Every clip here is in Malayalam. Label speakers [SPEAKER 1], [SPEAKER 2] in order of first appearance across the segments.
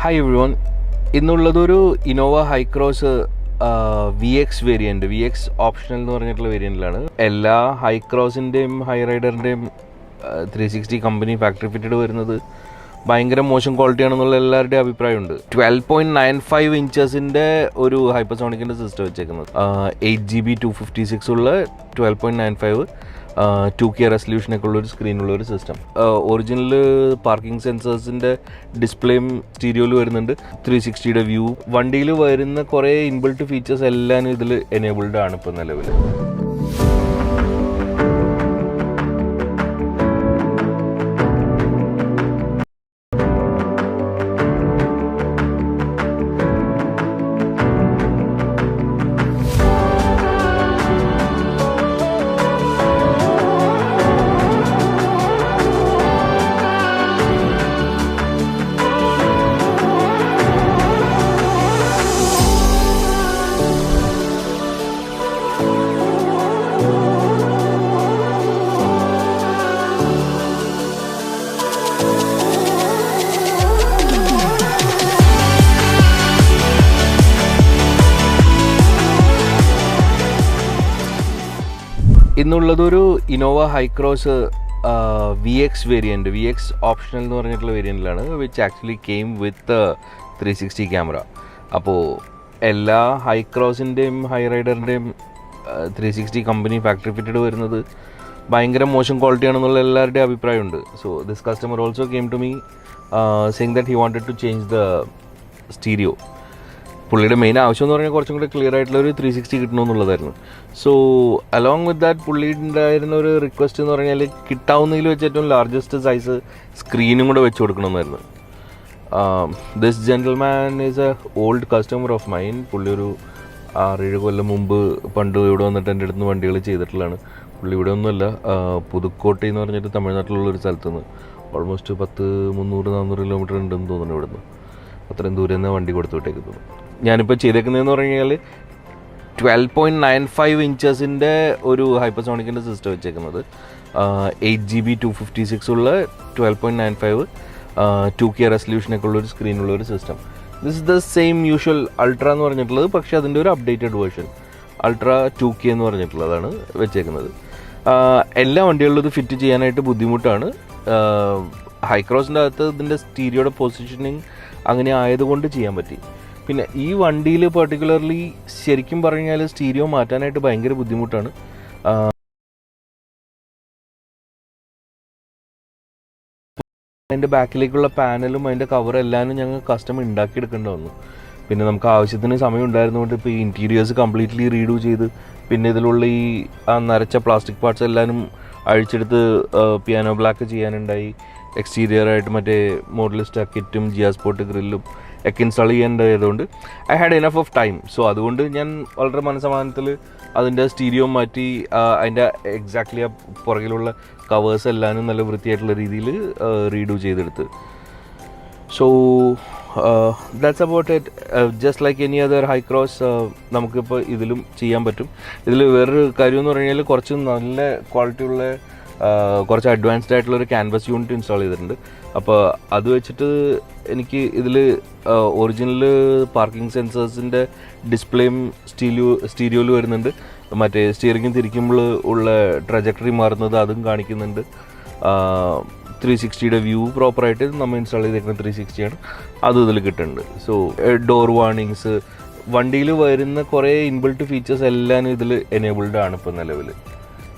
[SPEAKER 1] Hi everyone. ഇന്നുള്ളതൊരു Innova Hycross VX variant, VX optional എന്ന് പറഞ്ഞിട്ടുള്ള വേരിയൻറ്റിലാണ്. എല്ലാ ഹൈക്രോസിൻ്റെയും ഹൈ റൈഡറിൻ്റെയും 360 കമ്പനി ഫാക്ടറി ഫിറ്റഡ് വരുന്നത് ഭയങ്കര മോശം ക്വാളിറ്റി ആണെന്നുള്ള എല്ലാവരുടെയും അഭിപ്രായമുണ്ട്. 12.95 ഇഞ്ചസിൻ്റെ ഒരു ഹൈപ്പർസോണിക്കിൻ്റെ സിസ്റ്റം വെച്ചേക്കുന്നത്, 8GB 256 ഉള്ള 12.95 2K റെസൊല്യൂഷനൊക്കെ ഉള്ളൊരു സ്ക്രീനുള്ള ഒരു സിസ്റ്റം. ഒറിജിനൽ പാർക്കിംഗ് സെൻസേഴ്സിൻ്റെ ഡിസ്പ്ലേയും സ്റ്റീരിയോയിൽ വരുന്നുണ്ട്. 360യുടെ വ്യൂ, വണ്ടിയിൽ വരുന്ന കുറേ ഇൻബിൾട്ട് ഫീച്ചേഴ്സ് എല്ലാം ഇതിൽ എനേബിൾഡ് ആണ് ഇപ്പോൾ നിലവിൽ. ഇന്നുള്ളതൊരു Innova Hycross VX variant, VX optional എന്ന് പറഞ്ഞിട്ടുള്ള വേരിയൻറ്റിലാണ്, which actually came with 360 camera. അപ്പോൾ എല്ലാ ഹൈക്രോസിൻ്റെയും ഹൈ റൈഡറിൻ്റെയും 360 കമ്പനി ഫാക്ടറി ഫിറ്റഡ് വരുന്നത് ഭയങ്കര മോശം ക്വാളിറ്റി ആണെന്നുള്ള എല്ലാവരുടെയും അഭിപ്രായമുണ്ട്. So this customer also came to me saying that he wanted to change the stereo. പുള്ളിയുടെ മെയിൻ ആവശ്യം എന്ന് പറഞ്ഞാൽ കുറച്ചും കൂടി ക്ലിയർ ആയിട്ടുള്ള ഒരു 360 കിട്ടണമെന്നുള്ളതായിരുന്നു. സോ അലോങ് വിത്ത് ദാറ്റ് പുള്ളി ഉണ്ടായിരുന്ന ഒരു റിക്വസ്റ്റ് എന്ന് പറഞ്ഞാൽ കിട്ടാവുന്നതിൽ വെച്ച് ഏറ്റവും ലാർജസ്റ്റ് സൈസ് സ്ക്രീനും കൂടെ വെച്ച് കൊടുക്കണമെന്നായിരുന്നു. This gentleman is a old customer of mine. പുള്ളി ഒരു 6-7 കൊല്ലം മുമ്പ് പണ്ട് ഇവിടെ വന്നിട്ട് എൻ്റെ അടുത്ത് വണ്ടികൾ ചെയ്തിട്ടുള്ളതാണ്. പുള്ളി ഇവിടെ ഒന്നുമല്ല, പുതുക്കോട്ടை എന്ന് പറഞ്ഞിട്ട് തമിഴ്നാട്ടിലുള്ളൊരു സ്ഥലത്തുനിന്ന് ഓൾമോസ്റ്റ് 300-400 കിലോമീറ്റർ ഉണ്ടെന്ന് തോന്നുന്നു ഇവിടുന്ന്. അത്രയും ദൂരെ നിന്ന് വണ്ടി കൊടുത്തു വിട്ടേക്കുന്നു. ഞാനിപ്പോൾ ചെയ്തേക്കുന്നതെന്ന് പറഞ്ഞു കഴിഞ്ഞാൽ 12.95 ഇഞ്ചസിൻ്റെ ഒരു ഹൈപ്പർസോണിക്കിൻ്റെ സിസ്റ്റം വെച്ചേക്കുന്നത്, 8GB 256 ഉള്ള 12.95 2K റെസൊല്യൂഷനൊക്കെ ഉള്ളൊരു സ്ക്രീനുള്ളൊരു system. This is the same usual ultra എന്ന് പറഞ്ഞിട്ടുള്ളത്, പക്ഷേ അതിൻ്റെ ഒരു അപ്ഡേറ്റഡ് വേർഷൻ അൾട്ര 2K എന്ന് പറഞ്ഞിട്ടുള്ളതാണ് വെച്ചേക്കുന്നത്. എല്ലാ വണ്ടികളിലും ഇത് ഫിറ്റ് ചെയ്യാനായിട്ട് ബുദ്ധിമുട്ടാണ്. ഹൈക്രോസിൻ്റെ അകത്ത് ഇതിൻ്റെ സ്റ്റീരിയോയുടെ പൊസിഷനിങ് അങ്ങനെ ആയതുകൊണ്ട് ചെയ്യാൻ പറ്റി. പിന്നെ ഈ വണ്ടിയിൽ പെർട്ടിക്കുലർലി ശരിക്കും പറഞ്ഞാൽ സ്റ്റീരിയോ മാറ്റാനായിട്ട് ഭയങ്കര ബുദ്ധിമുട്ടാണ്. അതിൻ്റെ ബാക്കിലേക്കുള്ള പാനലും അതിൻ്റെ കവറെല്ലാനും ഞങ്ങൾ കസ്റ്റം ഉണ്ടാക്കിയെടുക്കേണ്ടി വന്നു. പിന്നെ നമുക്ക് ആവശ്യത്തിന് സമയം ഉണ്ടായിരുന്നുകൊണ്ട് ഇപ്പോൾ ഈ ഇൻറ്റീരിയേഴ്സ് കംപ്ലീറ്റ്ലി റീഡു ചെയ്ത്, പിന്നെ ഇതിലുള്ള ഈ നരച്ച പ്ലാസ്റ്റിക് പാർട്സ് എല്ലാവരും അഴിച്ചെടുത്ത് പിയാനോ ബ്ലാക്ക് ചെയ്യാനുണ്ടായി. എക്സ്റ്റീരിയറായിട്ട് മറ്റേ മോഡലിസ്റ്റ് കിറ്റും ജിയാസ്പോർട്ട് ഗ്രില്ലും ഒക്കെ ഇൻസ്റ്റാൾ ചെയ്യേണ്ടതായതുകൊണ്ട് I had enough of time. So അതുകൊണ്ട് ഞാൻ വളരെ മനസ്സമാധാനത്തിൽ അതിൻ്റെ സ്റ്റീരിയോ മാറ്റി അതിൻ്റെ എക്സാക്ട്ലി ആ പുറകിലുള്ള കവേഴ്സ് എല്ലാവരും നല്ല വൃത്തിയായിട്ടുള്ള രീതിയിൽ റീഡു ചെയ്തെടുത്ത്. So that's about it. Just like any other Hycross നമുക്കിപ്പോൾ ഇതിലും ചെയ്യാൻ പറ്റും. ഇതിൽ വേറൊരു കാര്യം എന്ന് പറഞ്ഞു കഴിഞ്ഞാൽ കുറച്ച് നല്ല ക്വാളിറ്റിയുള്ള കുറച്ച് അഡ്വാൻസ്ഡ് ആയിട്ടുള്ളൊരു ക്യാൻവസ് യൂണിറ്റ് ഇൻസ്റ്റാൾ ചെയ്തിട്ടുണ്ട്. അപ്പോൾ അത് വെച്ചിട്ട് എനിക്ക് ഇതിൽ ഒറിജിനൽ പാർക്കിംഗ് സെൻസേഴ്സിൻ്റെ ഡിസ്പ്ലേയും സ്റ്റീരിയോയിൽ വരുന്നുണ്ട്. മറ്റേ സ്റ്റിയറിംഗ് തിരിക്കുമ്പോൾ ഉള്ള ട്രജക്ടറി മാറുന്നത് അതും കാണിക്കുന്നുണ്ട്. 360യുടെ വ്യൂ പ്രോപ്പറായിട്ട് നമ്മൾ ഇൻസ്റ്റാൾ ചെയ്തേക്കുന്ന 360 ആണ്, അതും ഇതിൽ കിട്ടുന്നുണ്ട്. സോ ഡോർ വാർണിങ്സ്, വണ്ടിയിൽ വരുന്ന കുറേ ഇൻബിൾട്ട് ഫീച്ചേഴ്സ് എല്ലാം ഇതിൽ എനേബിൾഡ് ആണ് ഇപ്പോൾ നിലവിൽ.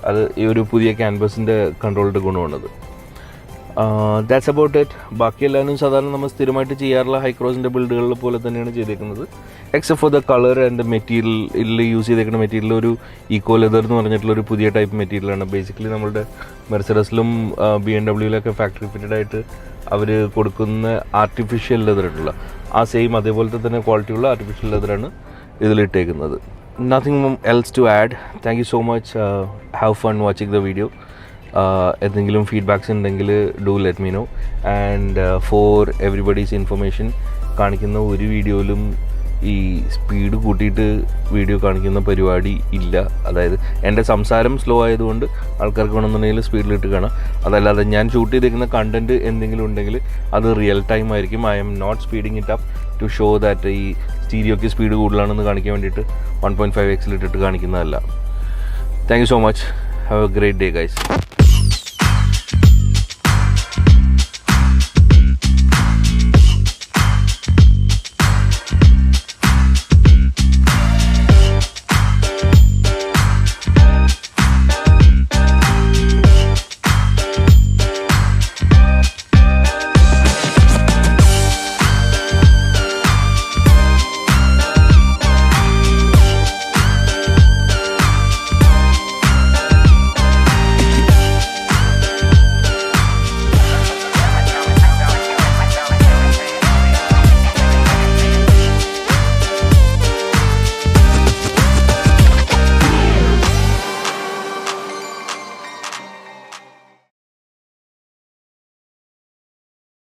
[SPEAKER 1] അത് ഈ ഒരു പുതിയ ക്യാൻവസിൻ്റെ കൺട്രോൾഡ് ഗുണമാണത്. That's about it. ബാക്കി എല്ലാവരും സാധാരണ നമ്മൾ സ്ഥിരമായിട്ട് ചെയ്യാറുള്ള ഹൈക്രോസിൻ്റെ ബിൽഡുകളിൽ പോലെ തന്നെയാണ് ചെയ്തേക്കുന്നത്, except for the colour and material. Use ചെയ്തേക്കുന്ന മെറ്റീരിയൽ ഒരു ഈക്കോ ലെതർ എന്ന് പറഞ്ഞിട്ടുള്ളൊരു പുതിയ ടൈപ്പ് മെറ്റീരിയലാണ്. ബേസിക്കലി നമ്മളുടെ മെർസിഡസിലും BMW ഫാക്ടറി ഫിറ്റഡ് ആയിട്ട് അവർ കൊടുക്കുന്ന ആർട്ടിഫിഷ്യൽ ലെതർ ഉള്ള ആ സെയിം അതേപോലത്തെ തന്നെ ക്വാളിറ്റിയുള്ള artificial ലെതറാണ് ഇതിലിട്ടേക്കുന്നത്. Nothing else to add. Thank you so much. Have fun watching the video. എന്തെങ്കിലും ഫീഡ്ബാക്സ് ഉണ്ടെങ്കിൽ do let me know. And for everybody's information, കാണിക്കുന്ന ഒരു വീഡിയോയിലും ഈ സ്പീഡ് കൂട്ടിയിട്ട് വീഡിയോ കാണിക്കുന്ന പരിപാടി ഇല്ല. അതായത് എൻ്റെ സംസാരം സ്ലോ ആയതുകൊണ്ട് ആൾക്കാർക്ക് വേണമെന്നുണ്ടെങ്കിൽ സ്പീഡിലിട്ട് കാണാം. അതല്ലാതെ ഞാൻ ഷൂട്ട് ചെയ്തിരിക്കുന്ന കണ്ടൻറ്റ് എന്തെങ്കിലും ഉണ്ടെങ്കിൽ അത് റിയൽ ടൈം ആയിരിക്കും. I'm not speeding it up to show that ഈ സ്റ്റീരിയോയ്ക്ക് സ്പീഡ് കൂടുതലാണെന്ന് കാണിക്കാൻ വേണ്ടിയിട്ട് 1.5x ഇട്ടിട്ട് കാണിക്കുന്നതല്ല. Thank you so much. Have a great day guys.